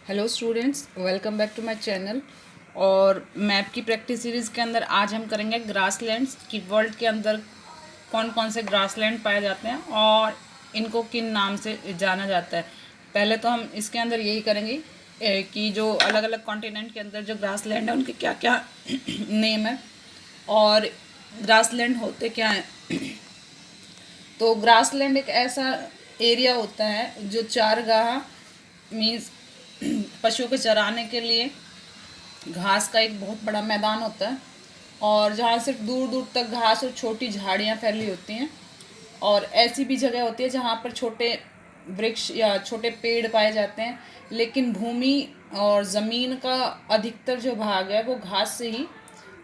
Hello students, welcome back to my channel. और map की practice series के अंदर आज हम करेंगे ग्रासलैंड्स की वर्ल्ड के अंदर कौन कौन से ग्रासलैंड पाए जाते हैं और इनको किन नाम से जाना जाता है। पहले तो हम इसके अंदर यही करेंगे कि जो अलग अलग कॉन्टिनेंट के अंदर जो ग्रासलैंड है उनके क्या क्या नेम है और ग्रासलैंड होते क्या हैं। तो ग्रासलैंड एक ऐसा एरिया होता है जो चारगाह मीन्स पशुओं के चराने के लिए घास का एक बहुत बड़ा मैदान होता है और जहाँ सिर्फ दूर दूर तक घास और छोटी झाड़ियाँ फैली होती हैं। और ऐसी भी जगह होती है जहाँ पर छोटे वृक्ष या छोटे पेड़ पाए जाते हैं, लेकिन भूमि और ज़मीन का अधिकतर जो भाग है वो घास से ही,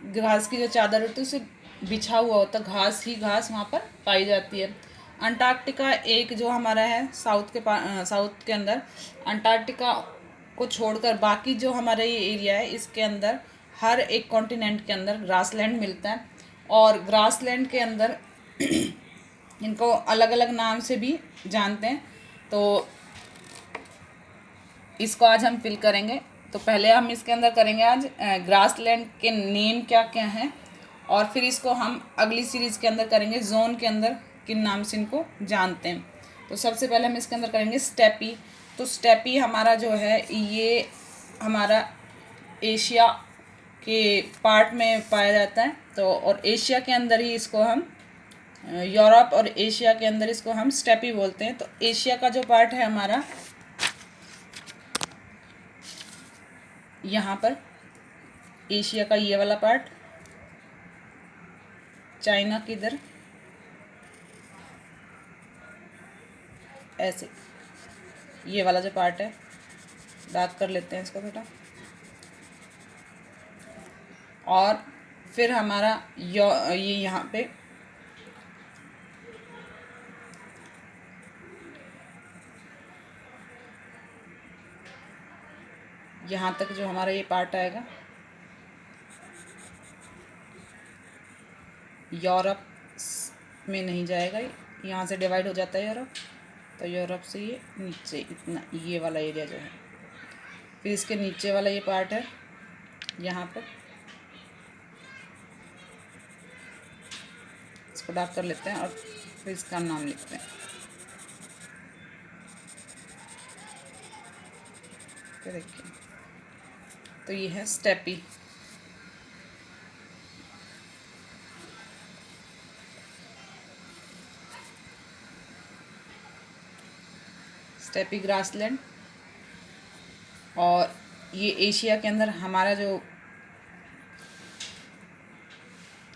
घास की जो चादर होती है उससे बिछा हुआ होता है, घास ही घास वहाँ पर पाई जाती है। अंटार्कटिका एक जो हमारा है साउथ के अंदर, अंटार्कटिका को छोड़कर बाकी जो हमारा ये एरिया है इसके अंदर हर एक कॉन्टिनेंट के अंदर ग्रासलैंड मिलता है। और ग्रासलैंड के अंदर इनको अलग अलग नाम से भी जानते हैं। तो इसको आज हम फिल करेंगे। तो पहले हम इसके अंदर करेंगे आज ग्रासलैंड के नेम क्या क्या हैं, और फिर इसको हम अगली सीरीज़ के अंदर करेंगे जोन के अंदर किन नाम से इनको जानते हैं। तो सबसे पहले हम इसके अंदर करेंगे स्टेपी। तो स्टेपी हमारा जो है ये हमारा एशिया के पार्ट में पाया जाता है। तो और एशिया के अंदर ही इसको हम यूरोप और एशिया के अंदर इसको हम स्टेपी बोलते हैं। तो एशिया का जो पार्ट है हमारा यहाँ पर, एशिया का ये वाला पार्ट, चाइना की इधर ऐसे ये वाला जो पार्ट है, डार्क कर लेते हैं इसको थोड़ा। और फिर हमारा ये यहाँ पे यहाँ तक जो हमारा ये पार्ट आएगा यूरोप में नहीं जाएगा, यहाँ से डिवाइड हो जाता है यूरोप। तो यूरोप से ये नीचे इतना ये वाला एरिया जो है, फिर इसके नीचे वाला ये पार्ट है यहाँ पर, इसको डार्क कर लेते हैं और फिर इसका नाम लिखते हैं। तो देखिए, तो ये है स्टेपी। Steppe grassland. और ये एशिया के अंदर हमारा जो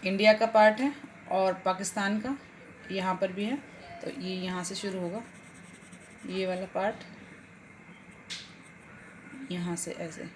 इंडिया का पार्ट है और पाकिस्तान का यहाँ पर भी है। तो ये यहाँ से शुरू होगा, ये वाला पार्ट यहाँ से ऐसे।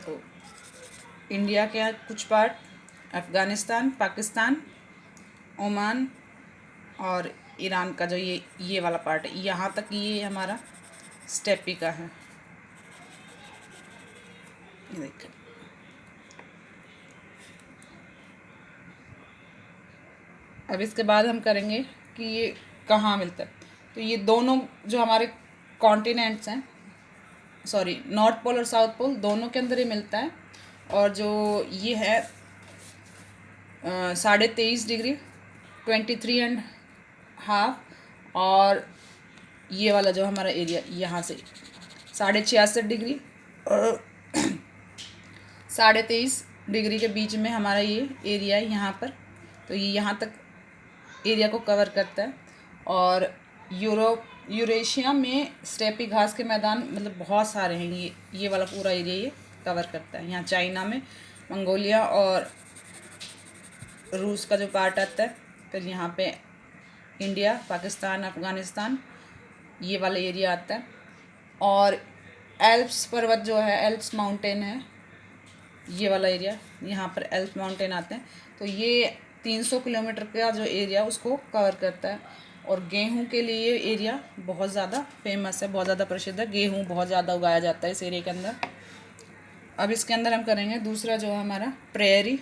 तो इंडिया के कुछ पार्ट, अफ़गानिस्तान, पाकिस्तान, ओमान और ईरान का जो ये वाला पार्ट है, यहाँ तक ये हमारा स्टेपी का है। ये देखिए, अब इसके बाद हम करेंगे कि ये कहाँ मिलता है। तो ये दोनों जो हमारे कॉन्टिनेंट्स हैं, सॉरी नॉर्थ पोल और साउथ पोल, दोनों के अंदर ही मिलता है। और जो ये है 23.5 डिग्री 23.5, और ये वाला जो हमारा एरिया यहाँ से 66.5 डिग्री और 23.5 डिग्री के बीच में हमारा ये एरिया है यहाँ पर। तो ये यहाँ तक एरिया को कवर करता है। और यूरेशिया में स्टेपी घास के मैदान मतलब बहुत सारे हैं, ये वाला पूरा एरिया ये कवर करता है। यहाँ चाइना में, मंगोलिया और रूस का जो पार्ट आता है, फिर यहाँ पे इंडिया, पाकिस्तान, अफ़गानिस्तान, ये वाला एरिया आता है। और एल्प्स पर्वत जो है, एल्प्स माउंटेन है, ये वाला एरिया, यहाँ पर एल्प्स माउंटेन आते हैं। तो ये 300 किलोमीटर का जो एरिया उसको कवर करता है। और गेहूं के लिए ये एरिया बहुत ज़्यादा फेमस है, बहुत ज़्यादा प्रसिद्ध है। गेहूं बहुत ज़्यादा उगाया जाता है इस एरिया के अंदर। अब इसके अंदर हम करेंगे दूसरा जो है हमारा प्रेयरी।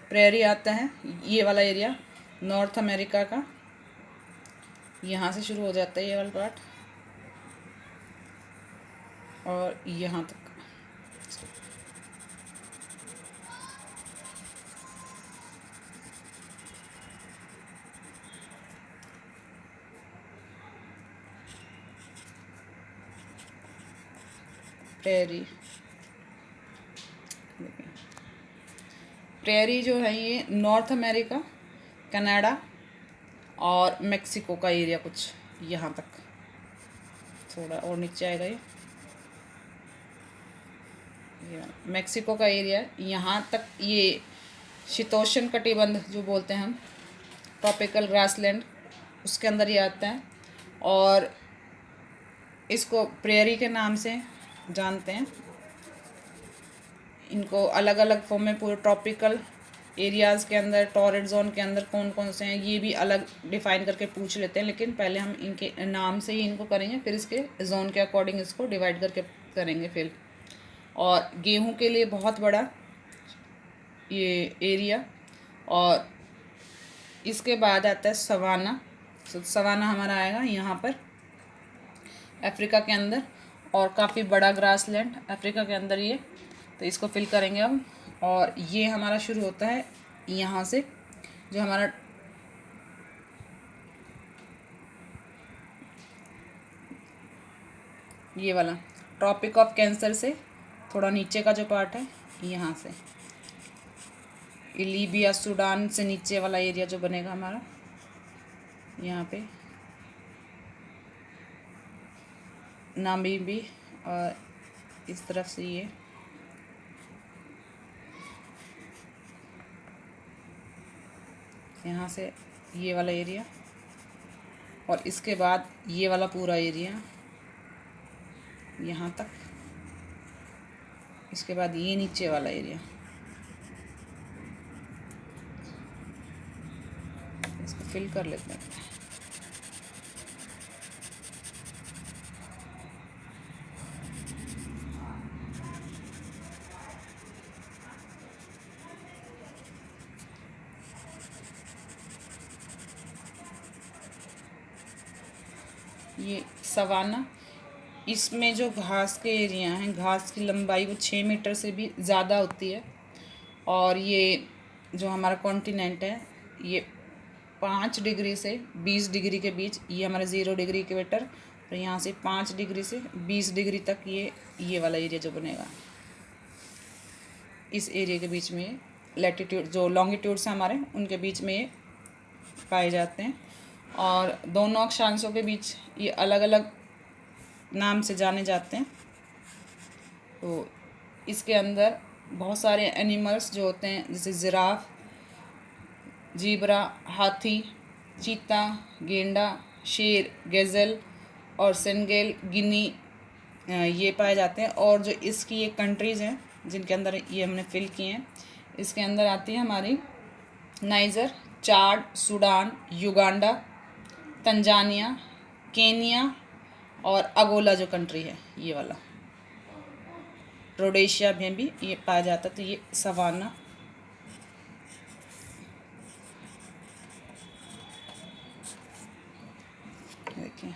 प्रेयरी आता है ये वाला एरिया, नॉर्थ अमेरिका का। यहाँ से शुरू हो जाता है ये वाला पार्ट और यहाँ तक। प्रेयरी, प्रेयरी जो है ये नॉर्थ अमेरिका, कनाडा और मेक्सिको का एरिया, कुछ यहाँ तक, थोड़ा और नीचे आएगा ये मेक्सिको का एरिया। यहाँ तक ये शीतोष्ण कटिबंध जो बोलते हैं हम, ट्रॉपिकल ग्रासलैंड, उसके अंदर ये आता है। और इसको प्रेयरी के नाम से जानते हैं। इनको अलग अलग फॉर्म में पूरे ट्रॉपिकल एरियाज़ के अंदर, टॉरेट जोन के अंदर कौन कौन से हैं ये भी अलग डिफ़ाइन करके पूछ लेते हैं, लेकिन पहले हम इनके नाम से ही इनको करेंगे, फिर इसके जोन के अकॉर्डिंग इसको डिवाइड करके करेंगे फिर। और गेहूं के लिए बहुत बड़ा ये एरिया। और इसके बाद आता है सवाना। तो सवाना हमारा आएगा यहाँ पर अफ्रीका के अंदर, और काफ़ी बड़ा ग्रासलैंड अफ्रीका के अंदर ये। तो इसको फिल करेंगे अब। और ये हमारा शुरू होता है यहाँ से, जो हमारा ये वाला ट्रॉपिक ऑफ कैंसर से थोड़ा नीचे का जो पार्ट है, यहाँ से लीबिया, सूडान से नीचे वाला एरिया जो बनेगा हमारा, यहाँ पे नामीबी, और इस तरफ से ये यहाँ से ये वाला एरिया, और इसके बाद ये वाला पूरा एरिया यहाँ तक। इसके बाद ये नीचे वाला एरिया, इसको फिल कर लेते हैं। ये सवाना, इसमें जो घास के एरिया हैं, घास की लंबाई वो 6 मीटर से भी ज़्यादा होती है। और ये जो हमारा कॉन्टिनेंट है, ये 5 डिग्री से 20 डिग्री के बीच, ये हमारा 0 डिग्री इक्वेटर, और यहाँ से 5 डिग्री से 20 डिग्री तक ये वाला एरिया जो बनेगा, इस एरिया के बीच में लैटिट्यूड, जो लॉन्गिट्यूड्स हैं हमारे, उनके बीच में ये पाए जाते हैं। और दोनों अक्षांशों के बीच ये अलग अलग नाम से जाने जाते हैं। तो इसके अंदर बहुत सारे एनिमल्स जो होते हैं, जैसे जिराफ, जीब्रा, हाथी, चीता, गेंडा, शेर, गज़ल और सेनेगल, गिनी, ये पाए जाते हैं। और जो इसकी ये कंट्रीज़ हैं जिनके अंदर ये हमने फिल किए हैं, इसके अंदर आती है हमारी नाइजर, चाड, सूडान, युगांडा, तंजानिया, केनिया और अगोला जो कंट्री है ये वाला, रोडेशिया में भी ये पाया जाता है। तो ये सवाना, देखिए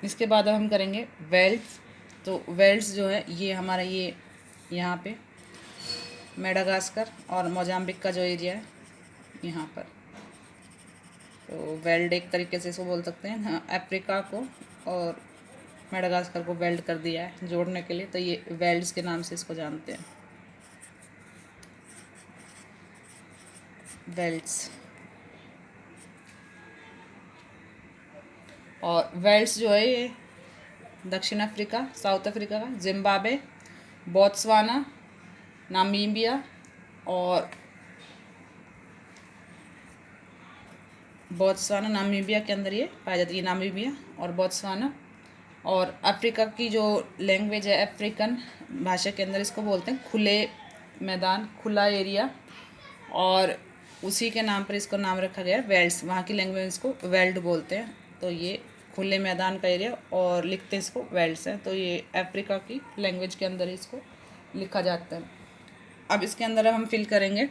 इसके बाद अब हम करेंगे वेल्स। तो वेल्स जो है ये हमारा ये यहाँ पे मेडागास्कर और मोजाम्बिक का जो एरिया है यहाँ पर। तो वेल्ड एक तरीके से इसको बोल सकते हैं। हाँ, अफ्रीका को और मेडागास्कर को वेल्ड कर दिया है जोड़ने के लिए, तो ये वेल्ड्स के नाम से इसको जानते हैं, वेल्ड्स। और वेल्स जो है ये दक्षिण अफ्रीका, साउथ अफ्रीका का, जिम्बाब्वे, बोत्सवाना, नामीबिया और बोत्सवाना नामीबिया के अंदर ये पाया जाती है, नामीबिया और बोत्सवाना। और अफ्रीका की जो लैंग्वेज है अफ्रीकन भाषा के अंदर इसको बोलते हैं खुले मैदान, खुला एरिया, और उसी के नाम पर इसको नाम रखा गया है वेल्ड्स। वहाँ की लैंग्वेज इसको वेल्ड बोलते हैं। तो ये खुले मैदान का एरिया और लिखते हैं इसको वेल्ड्स है। तो ये अफ्रीका की लैंग्वेज के अंदर इसको लिखा जाता है। अब इसके अंदर हम फिल करेंगे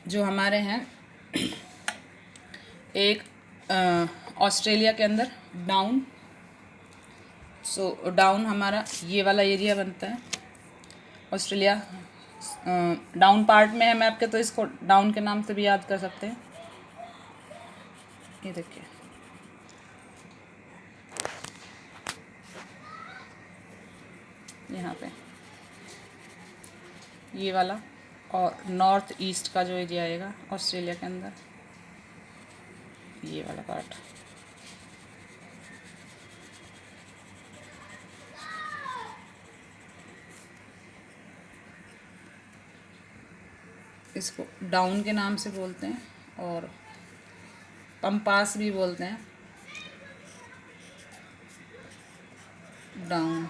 जो हमारे हैं एक ऑस्ट्रेलिया के अंदर डाउन। सो डाउन हमारा ये वाला एरिया बनता है ऑस्ट्रेलिया। डाउन पार्ट में है मैप के, तो इसको डाउन के नाम से भी याद कर सकते हैं। ये देखिए यहाँ पे ये वाला, और नॉर्थ ईस्ट का जो एरिया आएगा ऑस्ट्रेलिया के अंदर ये वाला पार्ट। इसको डाउन के नाम से बोलते हैं और पंपास भी बोलते हैं, डाउन।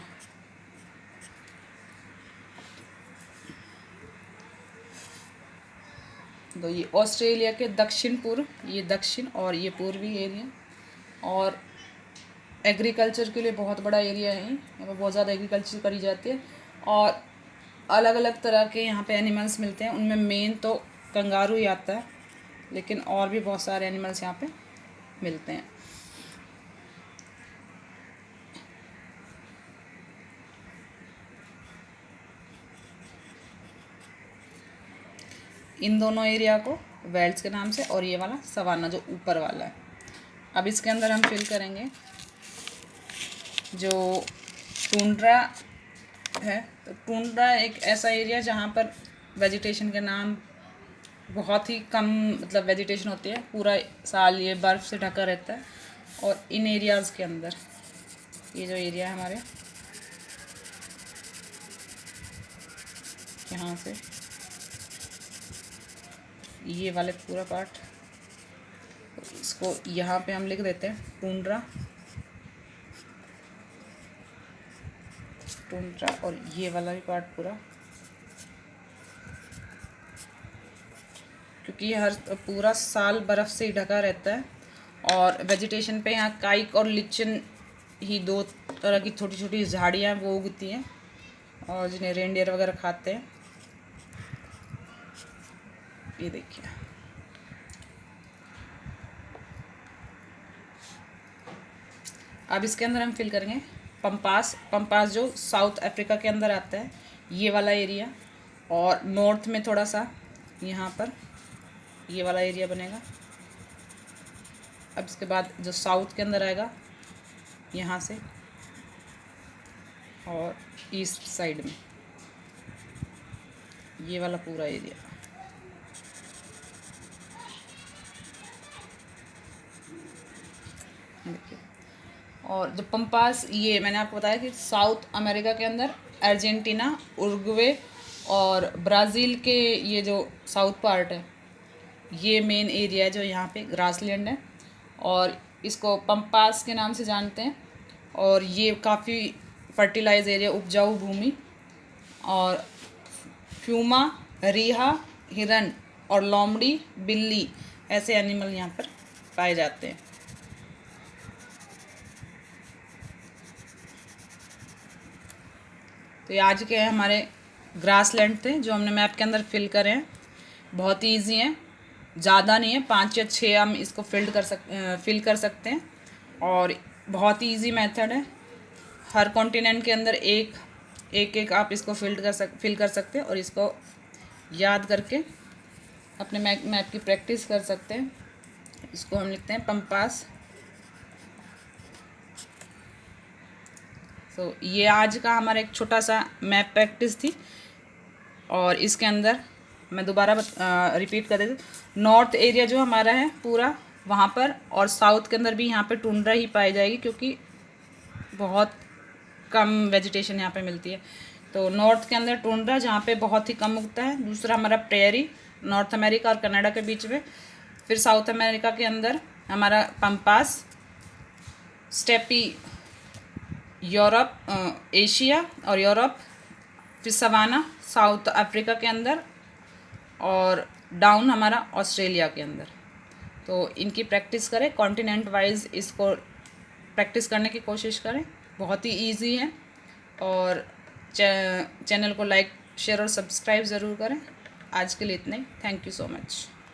तो ये ऑस्ट्रेलिया के दक्षिण पूर्व, ये दक्षिण और ये पूर्वी एरिया, और एग्रीकल्चर के लिए बहुत बड़ा एरिया है। यहाँ पर बहुत ज़्यादा एग्रीकल्चर करी जाती है और अलग अलग तरह के यहाँ पे एनिमल्स मिलते हैं। उनमें मेन तो कंगारू ही आता है, लेकिन और भी बहुत सारे एनिमल्स यहाँ पे मिलते हैं। इन दोनों एरिया को वेल्ड्स के नाम से, और ये वाला सवाना जो ऊपर वाला है। अब इसके अंदर हम फिल करेंगे जो टुंड्रा है। तो टुंड्रा एक ऐसा एरिया जहाँ पर वेजिटेशन के नाम बहुत ही कम, मतलब वेजिटेशन होती है, पूरा साल ये बर्फ़ से ढका रहता है। और इन एरियाज़ के अंदर ये जो एरिया है हमारे यहाँ से ये वाले पूरा पार्ट, इसको यहाँ पे हम लिख देते हैं टुंड्रा, टुंड्रा। और ये वाला भी पार्ट पूरा, क्योंकि हर पूरा साल बर्फ़ से ही ढका रहता है। और वेजिटेशन पे यहाँ काइक और लिचन ही दो तरह की छोटी छोटी झाड़ियाँ वो उगती हैं, और जिन्हें रेनडियर वगैरह खाते हैं। ये देखिए अब इसके अंदर हम फिल करेंगे पंपास। पंपास जो साउथ अफ्रीका के अंदर आता है, ये वाला एरिया, और नॉर्थ में थोड़ा सा यहाँ पर ये वाला एरिया बनेगा। अब इसके बाद जो साउथ के अंदर आएगा यहाँ से, और ईस्ट साइड में ये वाला पूरा एरिया। देखिए, और जो पंपास, ये मैंने आपको बताया कि साउथ अमेरिका के अंदर अर्जेंटीना, उरुग्वे और ब्राज़ील के ये जो साउथ पार्ट है, ये मेन एरिया है जो यहाँ पे ग्रासलैंड है, और इसको पंपास के नाम से जानते हैं। और ये काफ़ी फर्टिलाइज एरिया, उपजाऊ भूमि, और प्यूमा, रीहा, हिरन और लोमड़ी, बिल्ली ऐसे एनिमल यहाँ पर पाए जाते हैं। तो ये आज के हमारे ग्रासलैंड थे जो हमने मैप के अंदर फिल करे हैं। बहुत ही ईजी हैं, ज़्यादा नहीं है, 5 या 6 हम इसको फिल कर सकते हैं, और बहुत ही ईजी मेथड है। हर कॉन्टिनेंट के अंदर एक आप इसको फिल कर सकते हैं, और इसको याद करके अपने मैप की प्रैक्टिस कर सकते हैं। इसको हम लिखते हैं पंपास। तो ये आज का हमारा एक छोटा सा मैप प्रैक्टिस थी, और इसके अंदर मैं दोबारा रिपीट कर देती हूँ। नॉर्थ एरिया जो हमारा है पूरा वहाँ पर, और साउथ के अंदर भी यहाँ पे टुंड्रा ही पाई जाएगी, क्योंकि बहुत कम वेजिटेशन यहाँ पे मिलती है। तो नॉर्थ के अंदर टुंड्रा जहाँ पे बहुत ही कम उगता है। दूसरा हमारा प्रेयरी, नॉर्थ अमेरिका और कनाडा के बीच में। फिर साउथ अमेरिका के अंदर हमारा पम्पास, स्टेपी यूरोप, एशिया और यूरोप। फिर सवाना साउथ अफ्रीका के अंदर, और डाउन हमारा ऑस्ट्रेलिया के अंदर। तो इनकी प्रैक्टिस करें, कॉन्टिनेंट वाइज इसको प्रैक्टिस करने की कोशिश करें, बहुत ही इजी है। और चैनल को लाइक, शेयर और सब्सक्राइब ज़रूर करें। आज के लिए इतना ही। Thank you so much.